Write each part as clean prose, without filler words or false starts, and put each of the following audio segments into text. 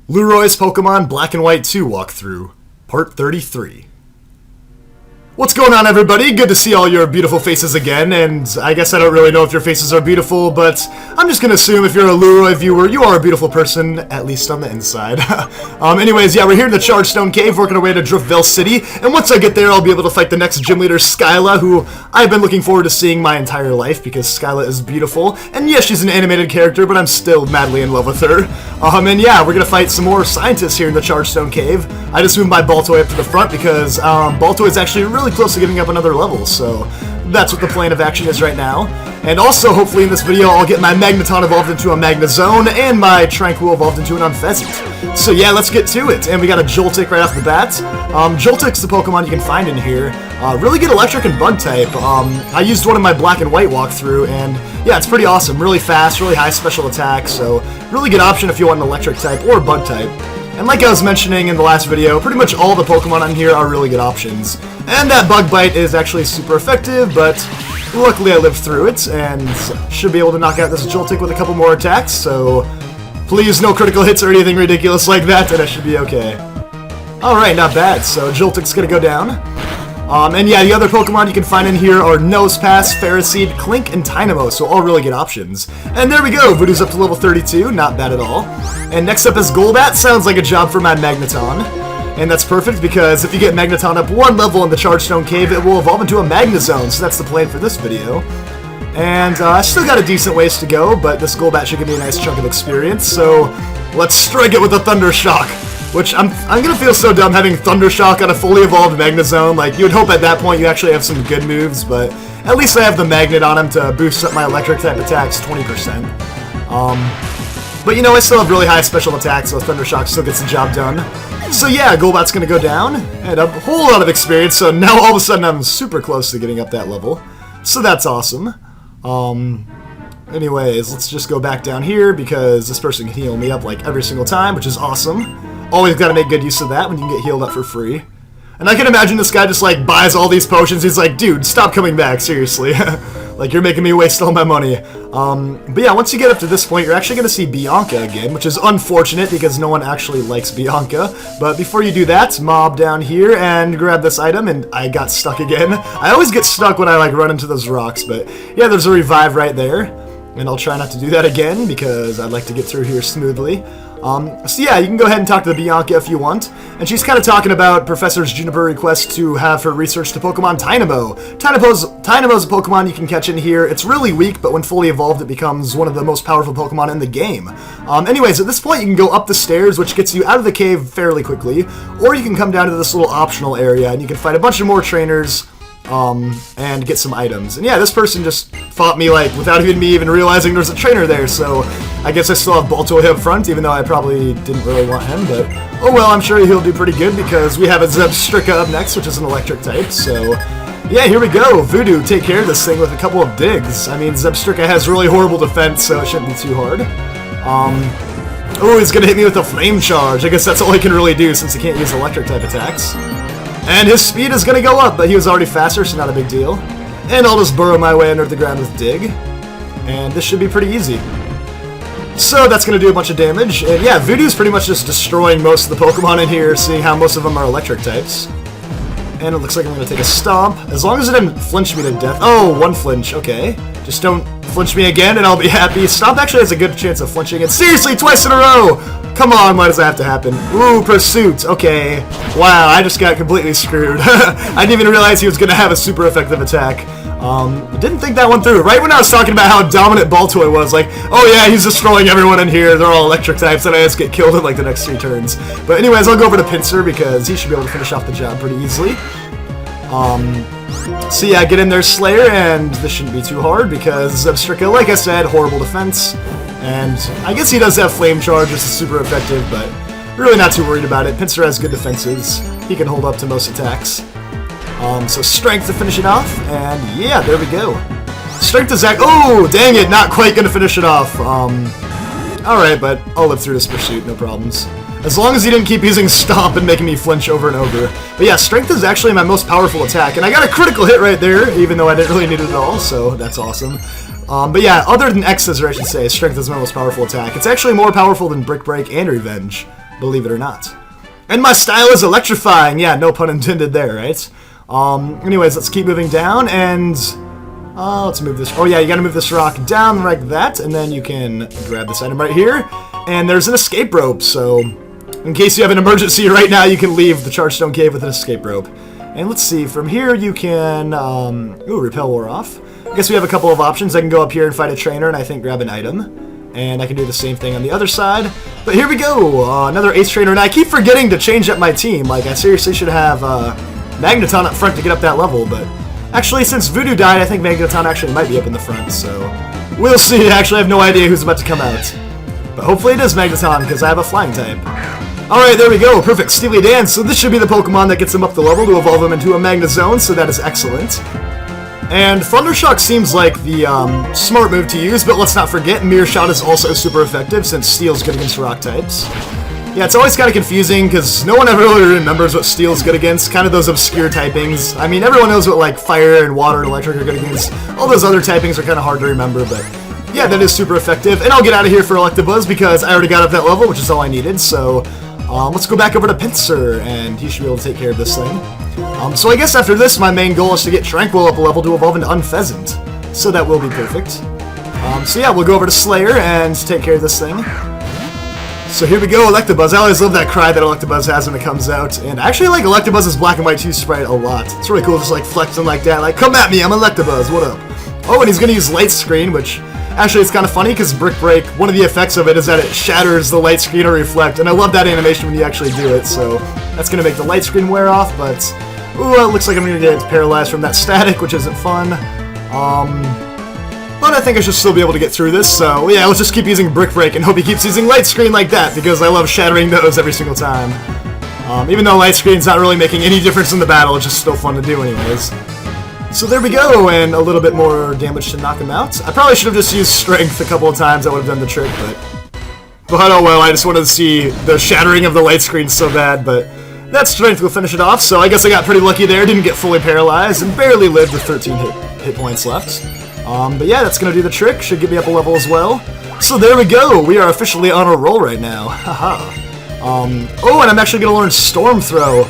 Lueroi's Pokemon Black and White 2 walkthrough, Part 33. What's going on, everybody? Good to see all your beautiful faces again, and I guess I don't really know if your faces are beautiful, but I'm just gonna assume if you're a Lueroi viewer, you are a beautiful person, at least on the inside. Anyways, yeah, we're here in the Chargestone Cave, working our way to Driftveil City, and once I get there, I'll be able to fight the next gym leader, Skyla, who I've been looking forward to seeing my entire life, because Skyla is beautiful, and yes, she's an animated character, but I'm still madly in love with her. And yeah, we're gonna fight some more scientists here in the Chargestone Cave. I just moved my Baltoy up to the front because Baltoy is actually really close to giving up another level, so that's what the plan of action is right now. And also, hopefully in this video, I'll get my Magneton evolved into a Magnezone and my Tranquil evolved into an Unpheasant. So yeah, let's get to it. And we got a Joltik right off the bat. Joltik's the Pokemon you can find in here. Really good electric and bug type. I used one in my Black and White walkthrough, and yeah, it's pretty awesome. Really fast, really high special attack, so really good option if you want an electric type or bug type. And like I was mentioning in the last video, pretty much all the Pokemon on here are really good options. And that Bug Bite is actually super effective, but luckily I lived through it, and should be able to knock out this Joltik with a couple more attacks, so please no critical hits or anything ridiculous like that, and I should be okay. Alright, not bad, so Joltik's gonna go down. And yeah, the other Pokemon you can find in here are Nosepass, Ferroseed, Klink, and Tynamo, so all really good options. And there we go, Voodoo's up to level 32, not bad at all. And next up is Golbat, sounds like a job for my Magneton. And that's perfect because if you get Magneton up one level in the Chargestone Cave, it will evolve into a Magnezone, so that's the plan for this video. And I still got a decent ways to go, but this Golbat should give me a nice chunk of experience, so let's strike it with a Thunder Shock. Which, I'm gonna feel so dumb having Thunder Shock on a fully evolved Magnezone. Like, you would hope at that point you actually have some good moves, but at least I have the Magnet on him to boost up my electric type attacks 20%. But you know, I still have really high special attacks, so Thunder Shock still gets the job done. So yeah, Golbat's gonna go down, and a whole lot of experience, so now all of a sudden I'm super close to getting up that level. So that's awesome. Anyways, let's just go back down here, because this person can heal me up like every single time, which is awesome. Always gotta make good use of that when you can get healed up for free. And I can imagine this guy just like buys all these potions. He's like, dude, stop coming back, seriously. Like, you're making me waste all my money. But yeah, once you get up to this point, you're actually gonna see Bianca again, which is unfortunate because no one actually likes Bianca. But before you do that, mob down here and grab this item, and I got stuck again. I always get stuck when I like run into those rocks, but yeah, there's a revive right there. And I'll try not to do that again because I'd like to get through here smoothly. So yeah, you can go ahead and talk to Bianca if you want. And she's kind of talking about Professor Juniper's request to have her research the Pokemon Tynamo. Tynamo's a Pokemon you can catch in here. It's really weak, but when fully evolved, it becomes one of the most powerful Pokemon in the game. Anyways, at this point, you can go up the stairs, which gets you out of the cave fairly quickly, or you can come down to this little optional area, and you can fight a bunch of more trainers, and get some items. And yeah, this person just fought me like without even me realizing there's a trainer there, so I guess I still have Baltoy up front, even though I probably didn't really want him, but oh well, I'm sure he'll do pretty good because we have a Zebstrika up next, which is an electric type, so yeah, here we go. Voodoo, take care of this thing with a couple of digs. I mean, Zebstrika has really horrible defense, so it shouldn't be too hard. Oh, he's gonna hit me with a Flame Charge. I guess that's all he can really do since he can't use electric type attacks. And his speed is going to go up, but he was already faster, so not a big deal. And I'll just burrow my way under the ground with Dig. And this should be pretty easy. So that's going to do a bunch of damage. And yeah, Voodoo's pretty much just destroying most of the Pokemon in here, seeing how most of them are electric types. And it looks like I'm going to take a Stomp. As long as it didn't flinch me to death. Oh, one flinch, okay. Just don't flinch me again and I'll be happy. Stomp actually has a good chance of flinching. And seriously, twice in a row! Come on, why does that have to happen? Ooh, Pursuit, okay. Wow, I just got completely screwed. I didn't even realize he was going to have a super effective attack. Didn't think that one through. Right when I was talking about how dominant Baltoy was, like, oh yeah, he's destroying everyone in here, they're all electric types, and I just get killed in like the next 3 turns. But anyways, I'll go over to Pinsir because he should be able to finish off the job pretty easily. So yeah, get in there, Slayer, and this shouldn't be too hard because Zebstrika, like I said, horrible defense. And I guess he does have Flame Charge, which is super effective, but really not too worried about it. Pinsir has good defenses. He can hold up to most attacks. So Strength to finish it off, and yeah, there we go. Strength is oh, dang it, not quite gonna finish it off. Alright, but I'll live through this Pursuit, no problems. As long as he didn't keep using Stomp and making me flinch over and over. But yeah, Strength is actually my most powerful attack, and I got a critical hit right there, even though I didn't really need it at all, so that's awesome. But yeah, other than X-Scissor, I should say, Strength is my most powerful attack. It's actually more powerful than Brick Break and Revenge. believe it or not. And my style is electrifying. Yeah, no pun intended there, right? Anyways, let's keep moving down, and let's move this. Oh yeah, you gotta move this rock down like that, and then you can grab this item right here. And there's an escape rope, so in case you have an emergency right now, you can leave the Chargestone Cave with an escape rope. And let's see, from here you can, ooh, repel wore off. I guess we have a couple of options. I can go up here and fight a trainer, and I think grab an item. And I can do the same thing on the other side. But here we go, another ace trainer, and I keep forgetting to change up my team. Like, I seriously should have Magneton up front to get up that level, but actually, since Voodoo died, I think Magneton actually might be up in the front, so we'll see. Actually, I have no idea who's about to come out. But hopefully it is Magneton, because I have a flying type. Alright, there we go. Perfect. Steely Dan. So this should be the Pokemon that gets him up the level to evolve him into a Magnezone, so that is excellent. And Thundershock seems like the smart move to use, but let's not forget, Mirror Shot is also super effective since Steel's good against rock types. Yeah, it's always kind of confusing because no one ever really remembers what Steel's good against, kind of those obscure typings. I mean, everyone knows what like fire and water and electric are good against. All those other typings are kind of hard to remember, but yeah, that is super effective. And I'll get out of here for Electabuzz because I already got up that level, which is all I needed, so let's go back over to Pinsir, and he should be able to take care of this thing. So I guess after this, my main goal is to get Tranquil up a level to evolve into Unpheasant. So that will be perfect. So yeah, we'll go over to Slayer and take care of this thing. So here we go, Electabuzz. I always love that cry that Electabuzz has when it comes out. And I actually like Electabuzz's Black and White 2 sprite a lot. It's really cool just like flexing like that. Like, come at me, I'm Electabuzz, what up? Oh, and he's going to use Light Screen, which actually it's kind of funny because Brick Break, one of the effects of it is that it shatters the light screen or reflect. And I love that animation when you actually do it. So that's going to make the light screen wear off, but ooh, it looks like I'm going to get paralyzed from that static, which isn't fun. But I think I should still be able to get through this, so yeah, let's just keep using Brick Break and hope he keeps using Light Screen like that, because I love shattering those every single time. Even though Light Screen's not really making any difference in the battle, it's just still fun to do anyways. So there we go, and a little bit more damage to knock him out. I probably should have just used Strength a couple of times, that would have done the trick, but oh well, I just wanted to see the shattering of the Light Screen so bad, but that Strength will finish it off, so I guess I got pretty lucky there, didn't get fully paralyzed, and barely lived with 13 hit points left. But yeah, that's gonna do the trick, should get me up a level as well. So there we go, we are officially on a roll right now, haha. Oh, and I'm actually gonna learn Storm Throw.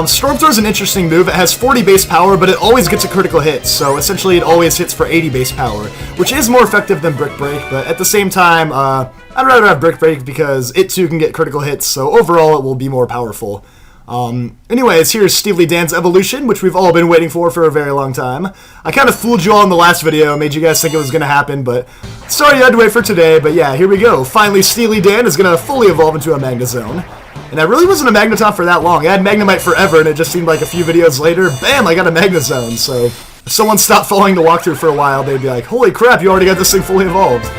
Storm Throw is an interesting move. It has 40 base power, but it always gets a critical hit, so essentially it always hits for 80 base power, which is more effective than Brick Break, but at the same time, I'd rather have Brick Break because it too can get critical hits, so overall it will be more powerful. Anyways, here's Steely Dan's evolution, which we've all been waiting for a very long time. I kind of fooled you all in the last video, made you guys think it was going to happen, but sorry you had to wait for today, but yeah, here we go. Finally, Steely Dan is going to fully evolve into a Magnezone. And I really wasn't a Magneton for that long. I had Magnemite forever, and it just seemed like a few videos later, bam, I got a Magnezone. So if someone stopped following the walkthrough for a while, they'd be like, holy crap, you already got this thing fully evolved.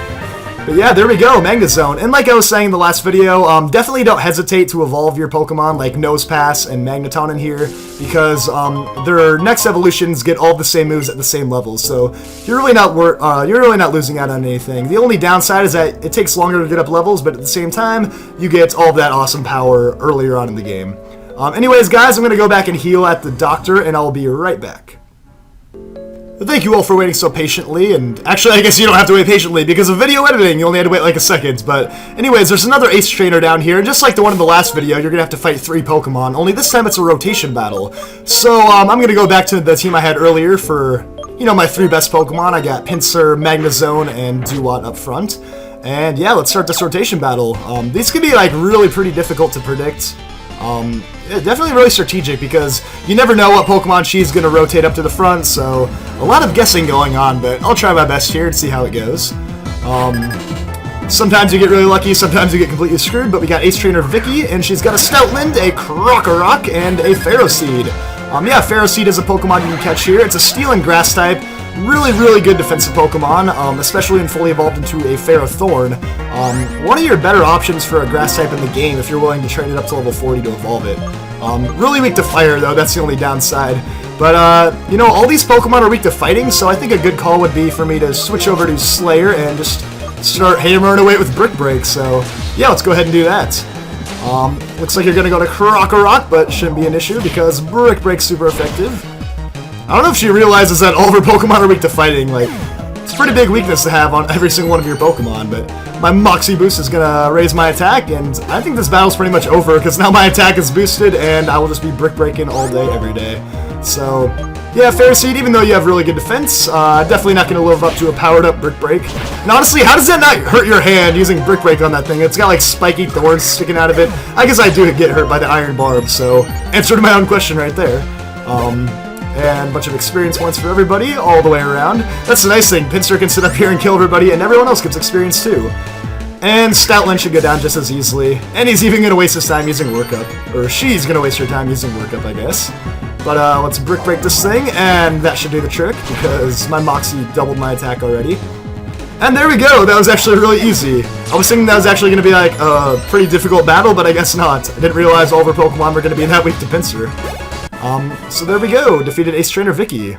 But yeah, there we go, Magnezone. And like I was saying in the last video, definitely don't hesitate to evolve your Pokemon like Nosepass and Magneton in here, because their next evolutions get all the same moves at the same level, so you're really not losing out on anything. The only downside is that it takes longer to get up levels, but at the same time, you get all of that awesome power earlier on in the game. Anyways, guys, I'm going to go back and heal at the doctor, and I'll be right back. Thank you all for waiting so patiently, and actually I guess you don't have to wait patiently because of video editing, you only had to wait like a second, but anyways, there's another ace trainer down here, and just like the one in the last video, you're gonna have to fight 3 Pokemon, only this time it's a rotation battle. So I'm gonna go back to the team I had earlier for, you know, my 3 best Pokemon. I got Pinsir, Magnezone, and Duat up front, and yeah, let's start this rotation battle. These can be like really pretty difficult to predict. Yeah, definitely really strategic because you never know what Pokemon she's going to rotate up to the front, so a lot of guessing going on, but I'll try my best here and see how it goes. Sometimes you get really lucky, sometimes you get completely screwed, but we got Ace Trainer Vicky, and she's got a Stoutland, a Krokorok, and a Ferroseed. Yeah, Ferroseed is a Pokemon you can catch here. It's a Steel and Grass type. Really good defensive Pokemon, especially when fully evolved into a Ferrothorn. One of your better options for a Grass type in the game if you're willing to train it up to level 40 to evolve it. Really weak to Fire, though, that's the only downside. But, you know, all these Pokemon are weak to Fighting, so I think a good call would be for me to switch over to Slayer and just start hammering away with Brick Break, so yeah, let's go ahead and do that. Looks like you're going to go to Krokorok, but shouldn't be an issue because Brick Break's super effective. I don't know if she realizes that all of her Pokemon are weak to Fighting. Like, It's a pretty big weakness to have on every single one of your Pokemon, but my Moxie boost is gonna raise my attack, and I think this battle's pretty much over, because now my attack is boosted, and I will just be brick breaking all day, every day. So, yeah, Ferroseed, even though you have really good defense, definitely not gonna live up to a powered up Brick Break. And honestly, how does that not hurt your hand using Brick Break on that thing? It's got like spiky thorns sticking out of it. I guess I do get hurt by the Iron Barb, so answer to my own question right there. And a bunch of experience points for everybody, all the way around. That's the nice thing, Pinsir can sit up here and kill everybody, and everyone else gets experience too. And Stoutland should go down just as easily, and he's even going to waste his time using Workup. Or she's going to waste her time using Workup, I guess. But let's Brick Break this thing, and that should do the trick, because my Moxie doubled my attack already. And there we go, that was actually really easy. I was thinking that was actually going to be like a pretty difficult battle, but I guess not. I didn't realize all of our Pokemon were going to be that weak to Pinsir. So there we go, defeated Ace Trainer Vicky.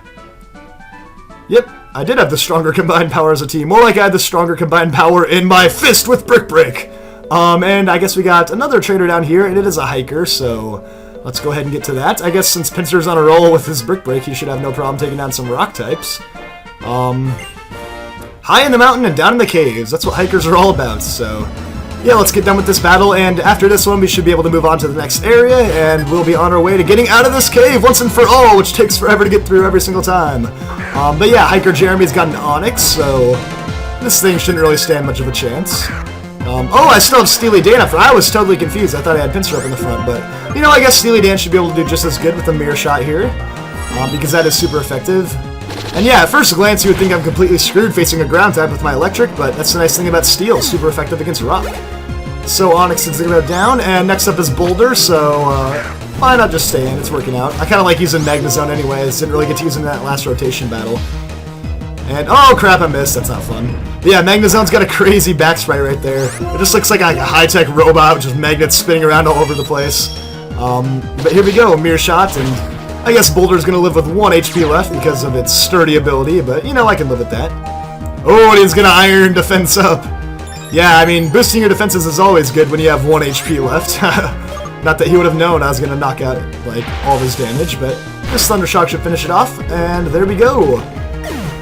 Yep, I did have the stronger combined power as a team. More like I had the stronger combined power in my fist with Brick Break. And I guess we got another trainer down here, and it is a hiker, so let's go ahead and get to that. I guess since Pinsir's on a roll with his Brick Break, he should have no problem taking down some rock types. High in the mountain and down in the caves, that's what hikers are all about, so yeah, let's get done with this battle, and after this one we should be able to move on to the next area, and we'll be on our way to getting out of this cave once and for all, which takes forever to get through every single time. But yeah, Hiker Jeremy's got an Onix, so this thing shouldn't really stand much of a chance. Oh, I still have Steely Dan up front. I was totally confused. I thought I had Pinsir up in the front, but you know, I guess Steely Dan should be able to do just as good with a Mirror Shot here, because that is super effective. And yeah, at first glance you would think I'm completely screwed facing a ground type with my electric, but that's the nice thing about Steel, super effective against rock. So Onix is going to go down, and next up is Boulder, so why not just stay in? It's working out. I kind of like using Magnezone anyways, didn't really get to use it in that last rotation battle. And oh crap, I missed, that's not fun. But yeah, Magnezone's got a crazy back sprite right there. It just looks like a high-tech robot with just magnets spinning around all over the place. But here we go, Mirror Shot, and I guess Boulder's going to live with 1 HP left because of its sturdy ability, but you know, I can live with that. Oh, and he's going to Iron Defense up. Yeah, I mean, boosting your defenses is always good when you have 1 HP left. Not that he would have known I was going to knock out, like, all of his damage, but this Thunder Shock should finish it off, and there we go.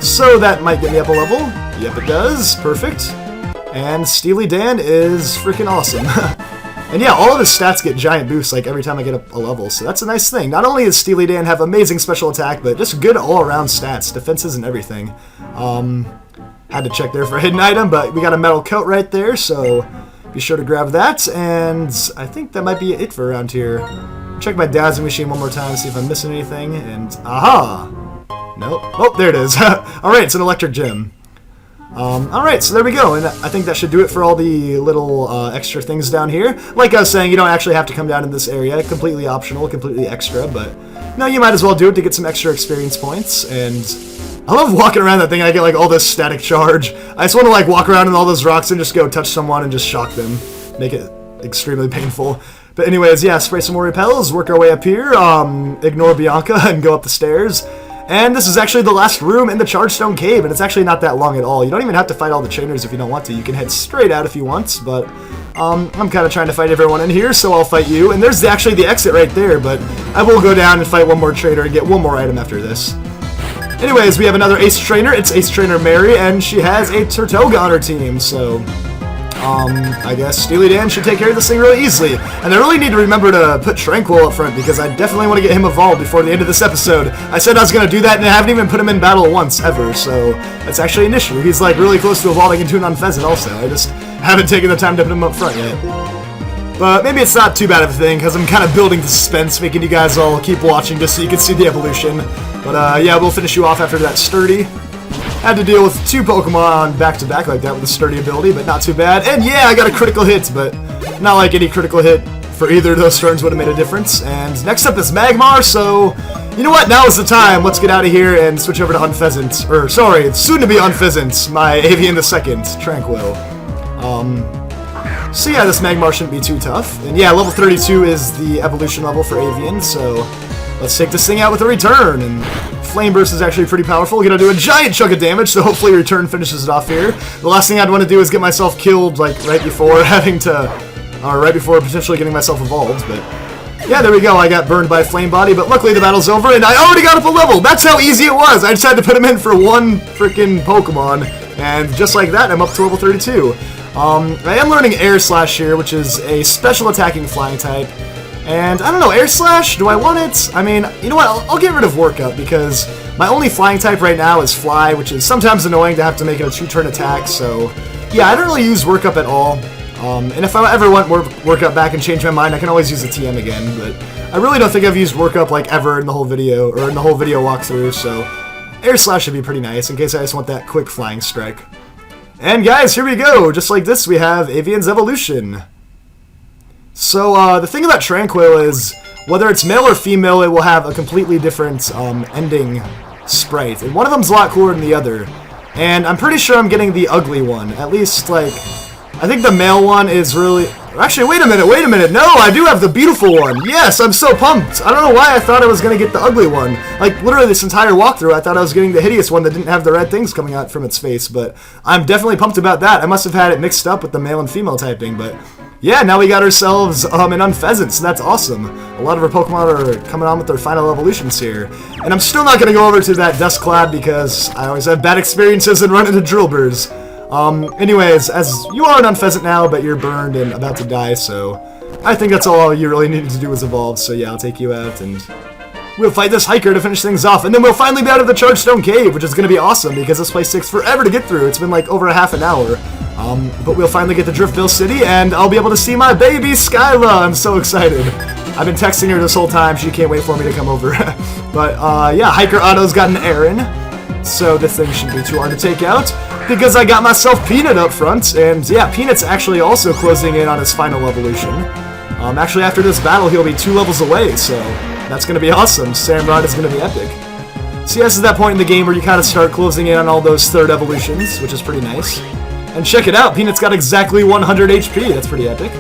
So that might get me up a level. Yep, it does. Perfect. And Steely Dan is freaking awesome. And yeah, all of his stats get giant boosts, like, every time I get up a level, so that's a nice thing. Not only does Steely Dan have amazing special attack, but just good all-around stats, defenses and everything. Had to check there for a hidden item, but we got a metal coat right there, so be sure to grab that, and I think that might be it for around here. Check my dazzling machine one more time, see if I'm missing anything, and aha! Nope. Oh, there it is. Alright, it's an electric gem. Alright, so there we go, and I think that should do it for all the little extra things down here. Like I was saying, you don't actually have to come down in this area, completely optional, completely extra, but no, you might as well do it to get some extra experience points, and I love walking around that thing and I get like all this static charge. I just want to like walk around in all those rocks and just go touch someone and just shock them. Make it extremely painful. But anyways, yeah, spray some more repels, work our way up here, ignore Bianca and go up the stairs. And this is actually the last room in the Chargestone Cave, and it's actually not that long at all. You don't even have to fight all the trainers if you don't want to. You can head straight out if you want, but I'm kind of trying to fight everyone in here, so I'll fight you. And there's actually the exit right there, but I will go down and fight one more trainer and get one more item after this. Anyways, we have another Ace Trainer. It's Ace Trainer Mary, and she has a Turtoga on her team, so I guess Steely Dan should take care of this thing really easily. And I really need to remember to put Tranquil up front, because I definitely want to get him evolved before the end of this episode. I said I was going to do that, and I haven't even put him in battle once, ever, so that's actually an issue. He's like really close to evolving into an Unfezant also. I just haven't taken the time to put him up front yet. But maybe it's not too bad of a thing, because I'm kind of building the suspense, making you guys all keep watching just so you can see the evolution. But yeah, we'll finish you off after that Sturdy. Had to deal with 2 Pokemon back-to-back like that with a Sturdy ability, but not too bad. And yeah, I got a critical hit, but not like any critical hit for either of those turns would have made a difference. And next up is Magmar, so you know what? Now is the time. Let's get out of here and switch over to Unfezant. Or, sorry, soon-to-be Unfezant, my Avian the Second, Tranquil. So yeah, this Magmar shouldn't be too tough. And yeah, level 32 is the evolution level for Avian, so let's take this thing out with a return. And Flame Burst is actually pretty powerful. Gonna do a giant chunk of damage, so hopefully return finishes it off here. The last thing I'd want to do is get myself killed, like, right before having to, or right before potentially getting myself evolved, but Yeah, there we go. I got burned by Flame Body, but luckily the battle's over, and I already got up a level. That's how easy it was. I just had to put him in for one freaking Pokemon, and just like that, I'm up to level 32. I am learning Air Slash here, which is a special attacking flying type. And I don't know, Air Slash, do I want it? I mean, you know what, I'll get rid of Work Up, because my only flying type right now is Fly, which is sometimes annoying to have to make it a 2-turn attack, so yeah, I don't really use Work Up at all. And if I ever want Work Up back and change my mind, I can always use the TM again, but I really don't think I've used Work Up like ever in the whole video, or in the whole video walkthrough, so Air Slash should be pretty nice in case I just want that quick flying strike. And guys, here we go! Just like this, we have Avian's Evolution. So, the thing about Tranquil is, whether it's male or female, it will have a completely different ending sprite. And one of them's a lot cooler than the other. And I'm pretty sure I'm getting the ugly one. At least, like, I think the male one is really... Actually, wait a minute. No, I do have the beautiful one. Yes, I'm so pumped. I don't know why I thought I was going to get the ugly one. Like, literally this entire walkthrough, I thought I was getting the hideous one that didn't have the red things coming out from its face. But I'm definitely pumped about that. I must have had it mixed up with the male and female typing, but... Yeah, now we got ourselves an Unpheasant, so that's awesome. A lot of our Pokemon are coming on with their final evolutions here. And I'm still not going to go over to that Dusclad because I always have bad experiences in running into Drillburs. Anyways, as you are an Unpheasant now, but you're burned and about to die, so I think that's all you really needed to do was evolve, so yeah, I'll take you out and we'll fight this hiker to finish things off, and then we'll finally be out of the Chargestone Cave, which is going to be awesome because this place takes forever to get through. It's been like over a half an hour. But we'll finally get to Driftveil City, and I'll be able to see my baby, Skyla! I'm so excited. I've been texting her this whole time. She can't wait for me to come over. But, yeah, Hiker Otto's got an Aaron, so this thing shouldn't be too hard to take out, because I got myself Peanut up front, and, yeah, Peanut's actually also closing in on his final evolution. Actually, after this battle, he'll be 2 levels away, so that's going to be awesome. Samrod is going to be epic. So, yeah, this is that point in the game where you kind of start closing in on all those 3rd evolutions, which is pretty nice. And check it out, Peanut's got exactly 100 HP, that's pretty epic.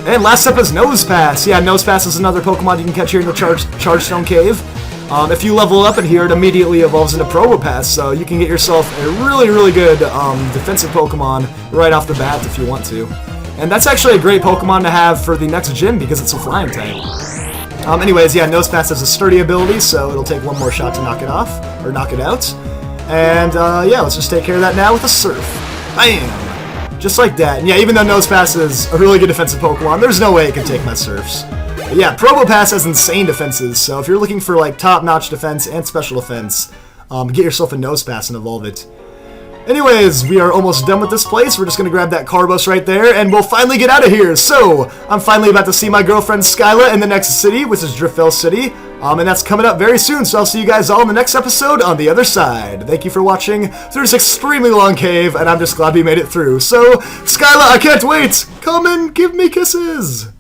And last up is Nosepass. Yeah, Nosepass is another Pokemon you can catch here in the Chargestone Cave. If you level up in here, it immediately evolves into Probopass, so you can get yourself a really, really good defensive Pokemon right off the bat if you want to. And that's actually a great Pokemon to have for the next gym because it's a flying type. Anyways, yeah, Nosepass has a sturdy ability, so it'll take one more shot to knock it off, or knock it out. And, yeah, let's just take care of that now with a Surf. Bam! Just like that. And yeah, even though Nosepass is a really good defensive Pokemon, there's no way it can take my Surfs. But yeah, Probopass has insane defenses, so if you're looking for, like, top-notch defense and special defense, get yourself a Nosepass and evolve it. Anyways, we are almost done with this place. We're just going to grab that Carbos right there, and we'll finally get out of here. So, I'm finally about to see my girlfriend Skyla in the next city, which is Driftveil City. And that's coming up very soon, so I'll see you guys all in the next episode on the other side. Thank you for watching through this extremely long cave, and I'm just glad we made it through. So, Skyla, I can't wait! Come and give me kisses!